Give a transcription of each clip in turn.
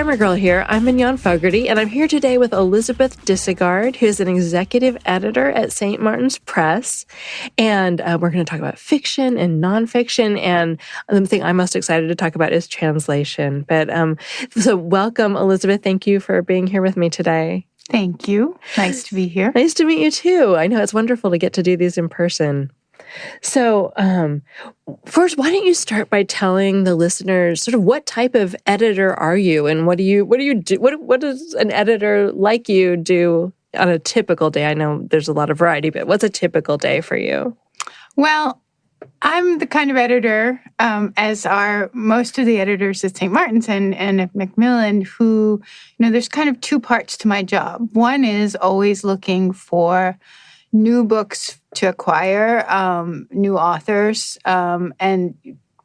Grammar Girl here. I'm Mignon Fogarty, and I'm here today with Elizabeth Disegard, who's an executive editor at St. Martin's Press. And we're going to talk about fiction and nonfiction. And the thing I'm most excited to talk about is translation. But so welcome, Elizabeth. Thank you for being here with me today. Thank you. Nice to be here. Nice to meet you, too. I know it's wonderful to get to do these in person. So first, why don't you start by telling the listeners sort of what type of editor are you, and what do you do? What does an editor like you do on a typical day? I know there's a lot of variety, but what's a typical day for you? Well, I'm the kind of editor, as are most of the editors at St. Martin's and at Macmillan, who, there's kind of two parts to my job. One is always looking for new books to acquire, new authors, and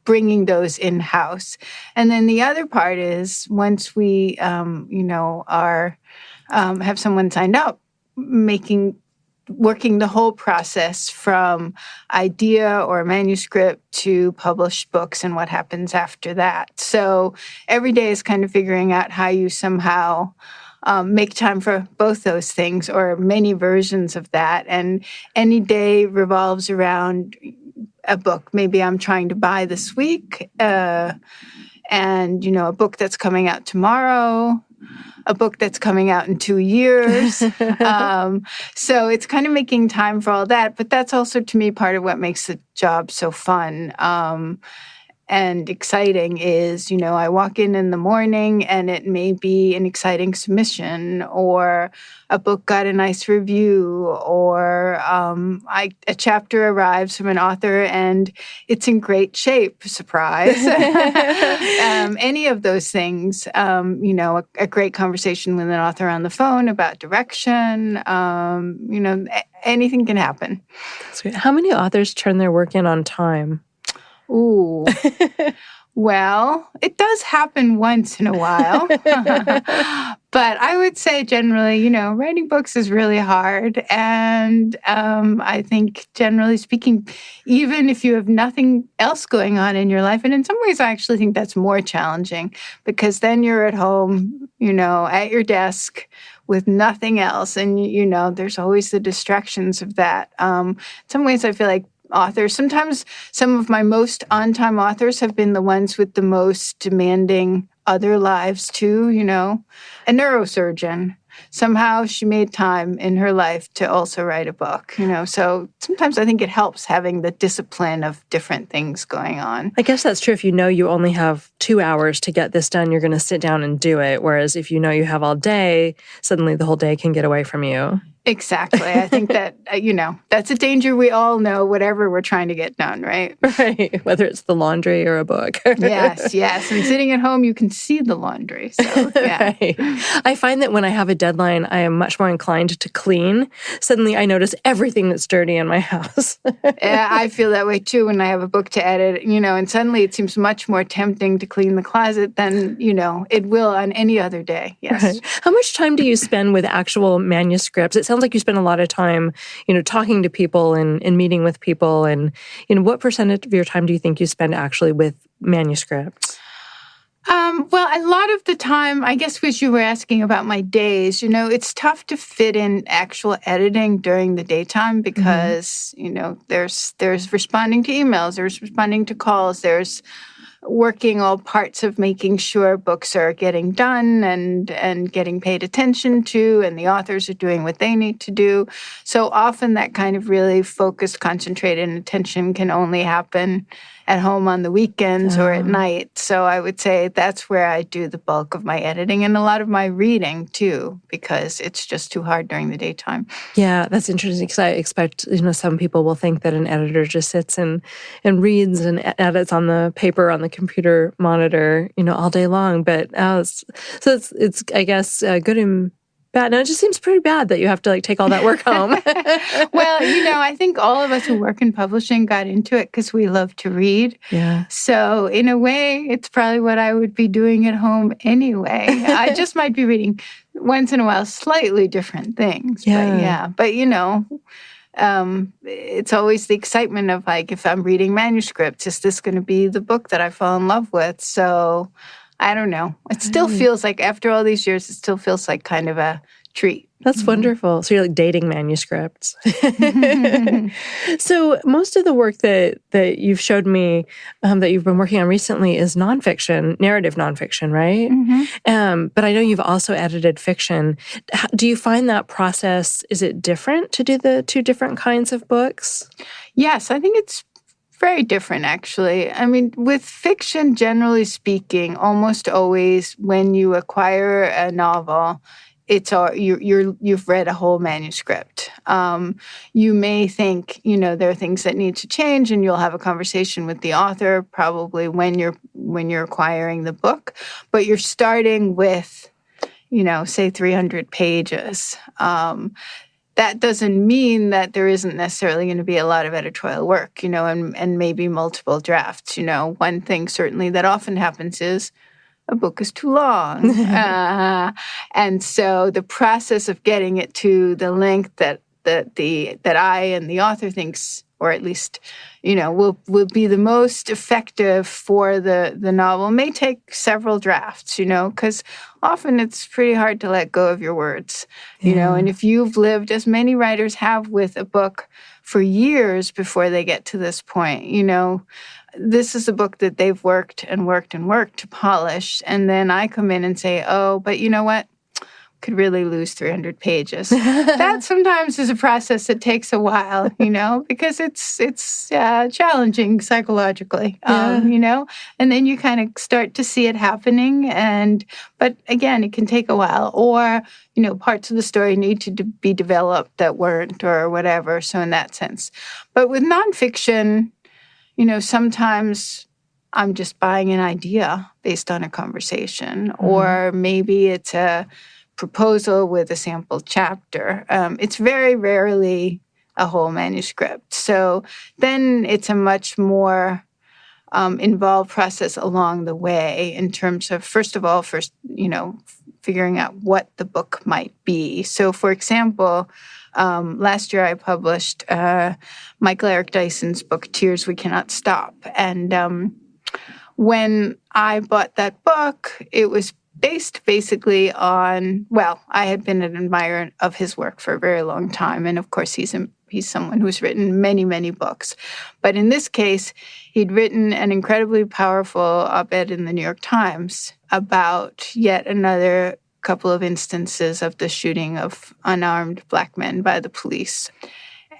bringing those in-house. And then the other part is once we, have someone signed up, working the whole process from idea or manuscript to published books and what happens after that. So every day is kind of figuring out how you somehow make time for both those things or many versions of that. And any day revolves around a book maybe I'm trying to buy this week, and, a book that's coming out tomorrow, a book that's coming out in 2 years. So it's kind of making time for all that. But that's also, to me, part of what makes the job so fun. And exciting is, I walk in the morning and it may be an exciting submission or a book got a nice review or a chapter arrives from an author and it's in great shape, surprise. Any of those things, a great conversation with an author on the phone about direction, anything can happen. That's great. How many authors turn their work in on time? Ooh. Well, it does happen once in a while. But I would say generally, writing books is really hard. And I think generally speaking, even if you have nothing else going on in your life, and in some ways I actually think that's more challenging because then you're at home, at your desk with nothing else. And, there's always the distractions of that. In some ways I feel like authors. Sometimes some of my most on-time authors have been the ones with the most demanding other lives too, A neurosurgeon. Somehow she made time in her life to also write a book, So sometimes I think it helps having the discipline of different things going on. I guess that's true. If you only have 2 hours to get this done, you're going to sit down and do it. Whereas if you have all day, suddenly the whole day can get away from you. Exactly. I think that, that's a danger we all know, whatever we're trying to get done, right? Right. Whether it's the laundry or a book. Yes. And sitting at home, you can see the laundry. So, yeah. Right. I find that when I have a deadline, I am much more inclined to clean. Suddenly I notice everything that's dirty in my house. Yeah, I feel that way too when I have a book to edit, and suddenly it seems much more tempting to clean the closet than, it will on any other day. Yes. Right. How much time do you spend with actual manuscripts? It sounds like you spend a lot of time, talking to people and meeting with people. And, what percentage of your time do you think you spend actually with manuscripts? Well, a lot of the time, I guess because you were asking about my days, it's tough to fit in actual editing during the daytime because, there's responding to emails, there's responding to calls, there's working all parts of making sure books are getting done and getting paid attention to, and the authors are doing what they need to do. So often that kind of really focused, concentrated attention can only happen at home on the weekends or at night. So I would say that's where I do the bulk of my editing and a lot of my reading too, because it's just too hard during the daytime. Yeah, that's interesting because I expect, some people will think that an editor just sits and reads and edits on the paper, on the computer monitor, all day long. But it's I guess, good and bad. No, it just seems pretty bad that you have to take all that work home. Well, I think all of us who work in publishing got into it because we love to read. Yeah. So in a way, it's probably what I would be doing at home anyway. I just might be reading once in a while slightly different things. Yeah. But it's always the excitement of if I'm reading manuscripts, is this going to be the book that I fall in love with? So I don't know. It still feels like, after all these years, it still feels like kind of a treat. That's wonderful. So you're like dating manuscripts. So most of the work that you've showed me that you've been working on recently is nonfiction, narrative nonfiction, right? But I know you've also edited fiction. Do you find that process, is it different to do the two different kinds of books? Yes, I think it's very different, actually. I mean, with fiction, generally speaking, almost always when you acquire a novel, it's all you've read a whole manuscript. You may think, there are things that need to change, and you'll have a conversation with the author probably when you're acquiring the book, but you're starting with, say 300 pages. That doesn't mean that there isn't necessarily going to be a lot of editorial work, and maybe multiple drafts. One thing certainly that often happens is a book is too long. And so the process of getting it to the length that I and the author thinks, or at least, will be the most effective for the novel may take several drafts, because often it's pretty hard to let go of your words, and if you've lived, as many writers have, with a book for years before they get to this point, this is a book that they've worked and worked and worked to polish. And then I come in and say, oh, but you know what? Could really lose 300 pages. That sometimes is a process that takes a while, because it's challenging psychologically, and then you kind of start to see it happening. But again, it can take a while, or, parts of the story need to be developed that weren't, or whatever. So in that sense. But with nonfiction, sometimes I'm just buying an idea based on a conversation, or maybe it's a proposal with a sample chapter. It's very rarely a whole manuscript. So then it's a much more involved process along the way in terms of, first, figuring out what the book might be. So, for example, last year I published Michael Eric Dyson's book, Tears We Cannot Stop. And when I bought that book, it was based basically on, I had been an admirer of his work for a very long time. And of course, he's someone who's written many, many books. But in this case, he'd written an incredibly powerful op-ed in the New York Times about yet another couple of instances of the shooting of unarmed Black men by the police.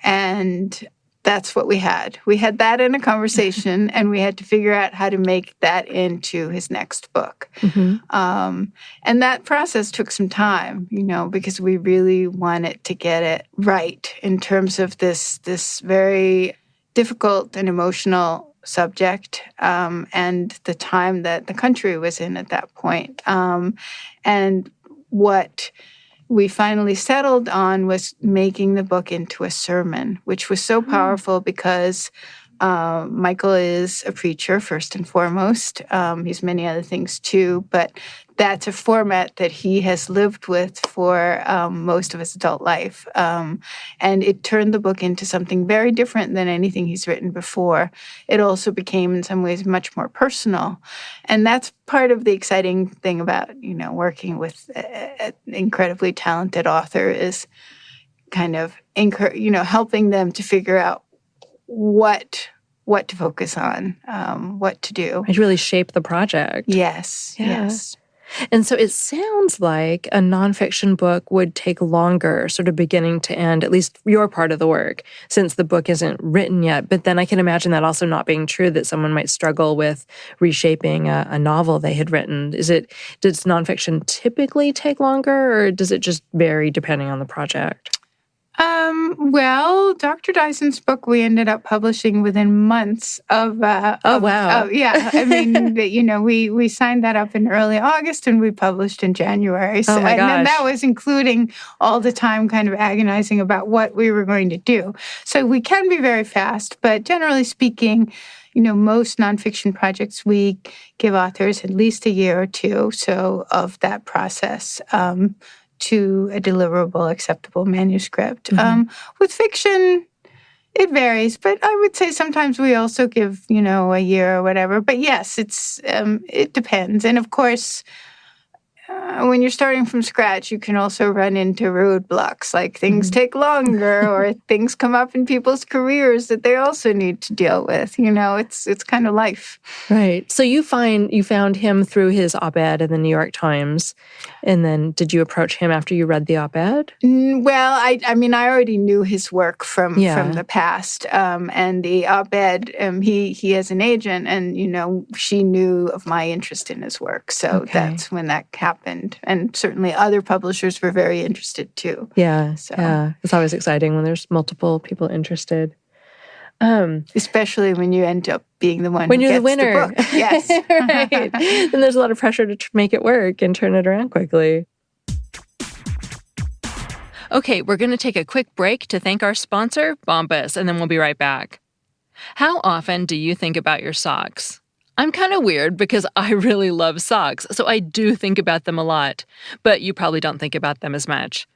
And that's what we had. We had that in a conversation, and we had to figure out how to make that into his next book. And that process took some time, because we really wanted to get it right in terms of this very difficult and emotional subject, and the time that the country was in at that point. And what we finally settled on was making the book into a sermon, which was so powerful because Michael is a preacher, first and foremost. He's many other things too, but that's a format that he has lived with for most of his adult life. And it turned the book into something very different than anything he's written before. It also became, in some ways, much more personal. And that's part of the exciting thing about, working with an incredibly talented author, is kind of, helping them to figure out what to focus on, what to do. And really shape the project. Yes, yes. And so it sounds like a nonfiction book would take longer, sort of beginning to end, at least your part of the work, since the book isn't written yet. But then I can imagine that also not being true, that someone might struggle with reshaping a novel they had written. Does nonfiction typically take longer, or does it just vary depending on the project? Dr. Dyson's book we ended up publishing within months of. Wow! Yeah, I mean, we signed that up in early August and we published in January. So, oh my gosh! And that was including all the time kind of agonizing about what we were going to do. So we can be very fast, but generally speaking, most nonfiction projects, we give authors at least a year or two of that process. To a deliverable, acceptable manuscript. With fiction, It varies, but I would say sometimes we also give, a year or whatever. But yes, it depends. And of course, when you're starting from scratch, you can also run into roadblocks, like things take longer or things come up in people's careers that they also need to deal with. It's kind of life. Right. So you found him through his op-ed in the New York Times, and then did you approach him after you read the op-ed? Well, I mean, I already knew his work from the past, and the op-ed. He has an agent, and she knew of my interest in his work, so that's when that happened. And certainly, other publishers were very interested too. Yeah, yeah. It's always exciting when there's multiple people interested. Especially when you end up being the one when who you're gets the winner. The book. Yes. Right. Then there's a lot of pressure to make it work and turn it around quickly. Okay, we're going to take a quick break to thank our sponsor, Bombas, and then we'll be right back. How often do you think about your socks? I'm kind of weird because I really love socks, so I do think about them a lot, but you probably don't think about them as much.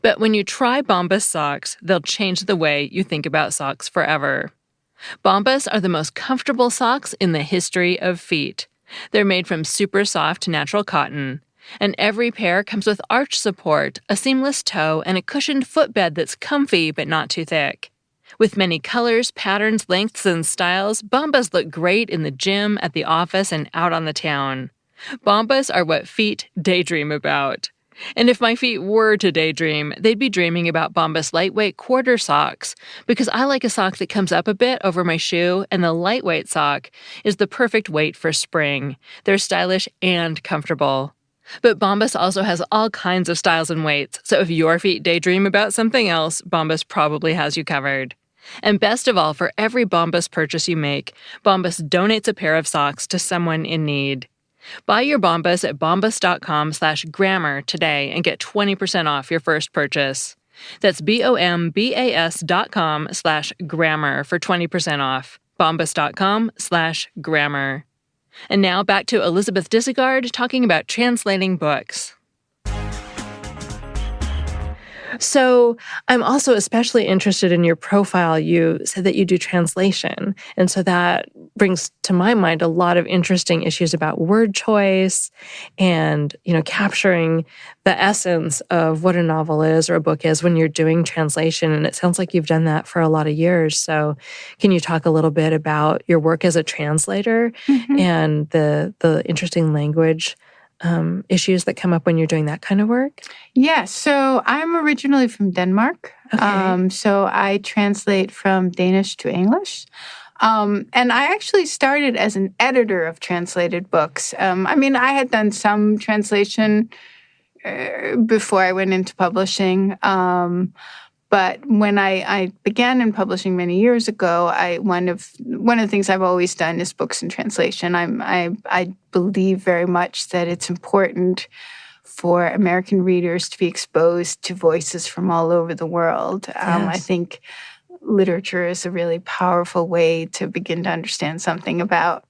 But when you try Bombas socks, they'll change the way you think about socks forever. Bombas are the most comfortable socks in the history of feet. They're made from super soft natural cotton, and every pair comes with arch support, a seamless toe, and a cushioned footbed that's comfy but not too thick. With many colors, patterns, lengths, and styles, Bombas look great in the gym, at the office, and out on the town. Bombas are what feet daydream about. And if my feet were to daydream, they'd be dreaming about Bombas lightweight quarter socks, because I like a sock that comes up a bit over my shoe, and the lightweight sock is the perfect weight for spring. They're stylish and comfortable. But Bombas also has all kinds of styles and weights, so if your feet daydream about something else, Bombas probably has you covered. And best of all, for every Bombas purchase you make, Bombas donates a pair of socks to someone in need. Buy your Bombas at bombas.com/grammar today and get 20% off your first purchase. That's bombas.com/grammar for 20% off. bombas.com/grammar. And now back to Elizabeth Disegard talking about translating books. So I'm also especially interested in your profile. You said that you do translation. And so that brings to my mind a lot of interesting issues about word choice and, capturing the essence of what a novel is or a book is when you're doing translation. And it sounds like you've done that for a lot of years. So can you talk a little bit about your work as a translator and the interesting language issues that come up when you're doing that kind of work? Yes. So I'm originally from Denmark. Okay. So I translate from Danish to English. And I actually started as an editor of translated books. I had done some translation before I went into publishing. But when I began in publishing many years ago, one of the things I've always done is books in translation. I believe very much that it's important for American readers to be exposed to voices from all over the world. Yes. I think literature is a really powerful way to begin to understand something about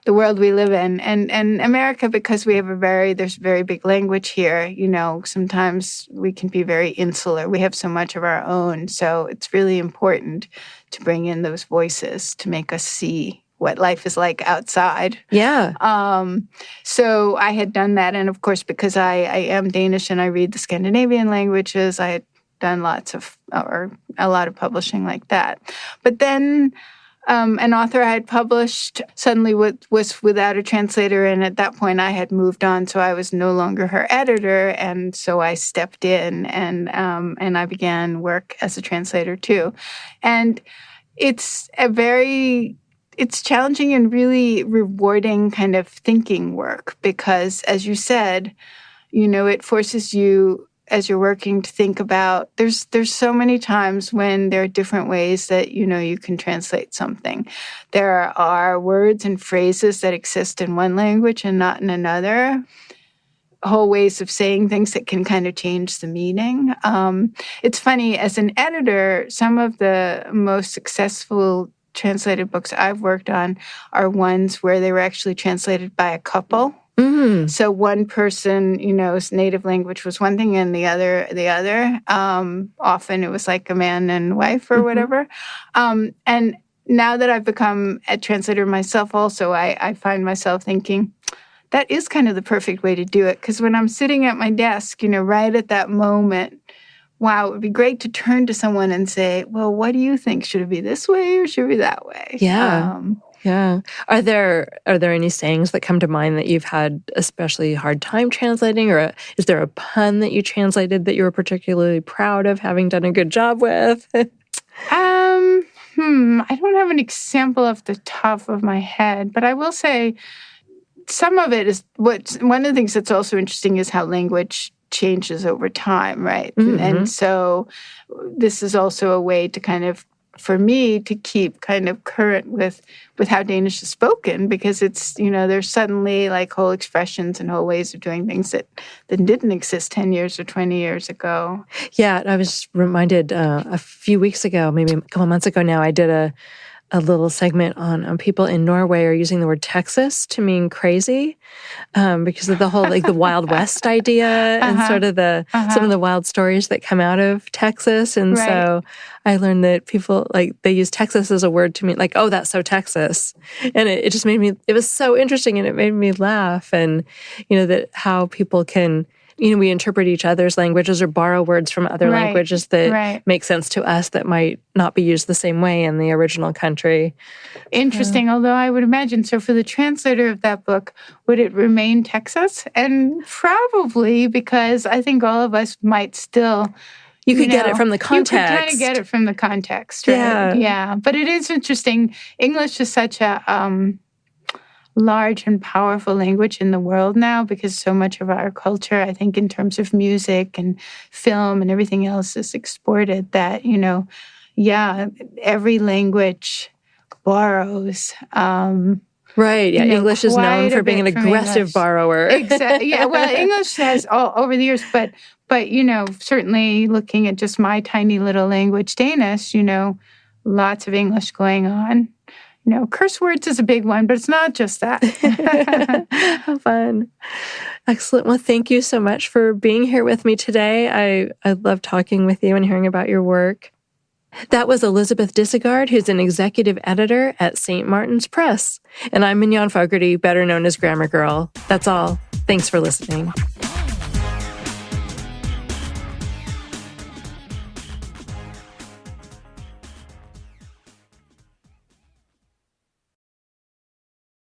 the world we live in. And America, because we have there's very big language here, sometimes we can be very insular. We have so much of our own. So it's really important to bring in those voices to make us see what life is like outside. Yeah. So I had done that. And of course, because I am Danish and I read the Scandinavian languages, I had done a lot of publishing like that. But then an author I had published suddenly was without a translator, and at that point I had moved on, so I was no longer her editor, and so I stepped in and I began work as a translator too. And it's challenging and really rewarding kind of thinking work because, as you said, it forces you, as you're working, to think about, there's so many times when there are different ways that, you can translate something. There are words and phrases that exist in one language and not in another. Whole ways of saying things that can kind of change the meaning. It's funny, as an editor, some of the most successful translated books I've worked on are ones where they were actually translated by a couple. So one person's native language was one thing and the other. Often it was like a man and wife or whatever. And now that I've become a translator myself also, I find myself thinking, that is kind of the perfect way to do it. Because when I'm sitting at my desk, right at that moment, wow, it would be great to turn to someone and say, well, what do you think? Should it be this way or should it be that way? Yeah. Yeah. Are there any sayings that come to mind that you've had especially hard time translating? Or is there a pun that you translated that you were particularly proud of having done a good job with? I don't have an example off the top of my head, but I will say some of it is one of the things that's also interesting is how language changes over time, right? And so this is also a way to kind of, for me, to keep kind of current with how Danish is spoken, because it's, there's suddenly like whole expressions and whole ways of doing things that didn't exist 10 years or 20 years ago. Yeah, I was reminded a few weeks ago, maybe a couple months ago now, I did a little segment on people in Norway are using the word Texas to mean crazy because of the whole like the Wild West idea and sort of some of the wild stories that come out of Texas. And so I learned that people they use Texas as a word to mean like, oh, that's so Texas. And it just made me, it was so interesting and it made me laugh. And, that how people can, we interpret each other's languages or borrow words from other languages that make sense to us that might not be used the same way in the original country. Interesting, although I would imagine, so for the translator of that book, would it remain Texas? And probably, because I think all of us might still... You could get it from the context. You could kind of get it from the context, right? Yeah. But it is interesting. English is such a... large and powerful language in the world now, because so much of our culture, I think, in terms of music and film and everything else is exported, that, every language borrows. Right. Yeah. English is known for being an aggressive borrower. Exactly. Yeah. Well, English has all over the years, but certainly looking at just my tiny little language, Danish, lots of English going on. Curse words is a big one, but it's not just that. How fun. Excellent. Well, thank you so much for being here with me today. I love talking with you and hearing about your work. That was Elizabeth Disegard, who's an executive editor at St. Martin's Press. And I'm Mignon Fogarty, better known as Grammar Girl. That's all. Thanks for listening.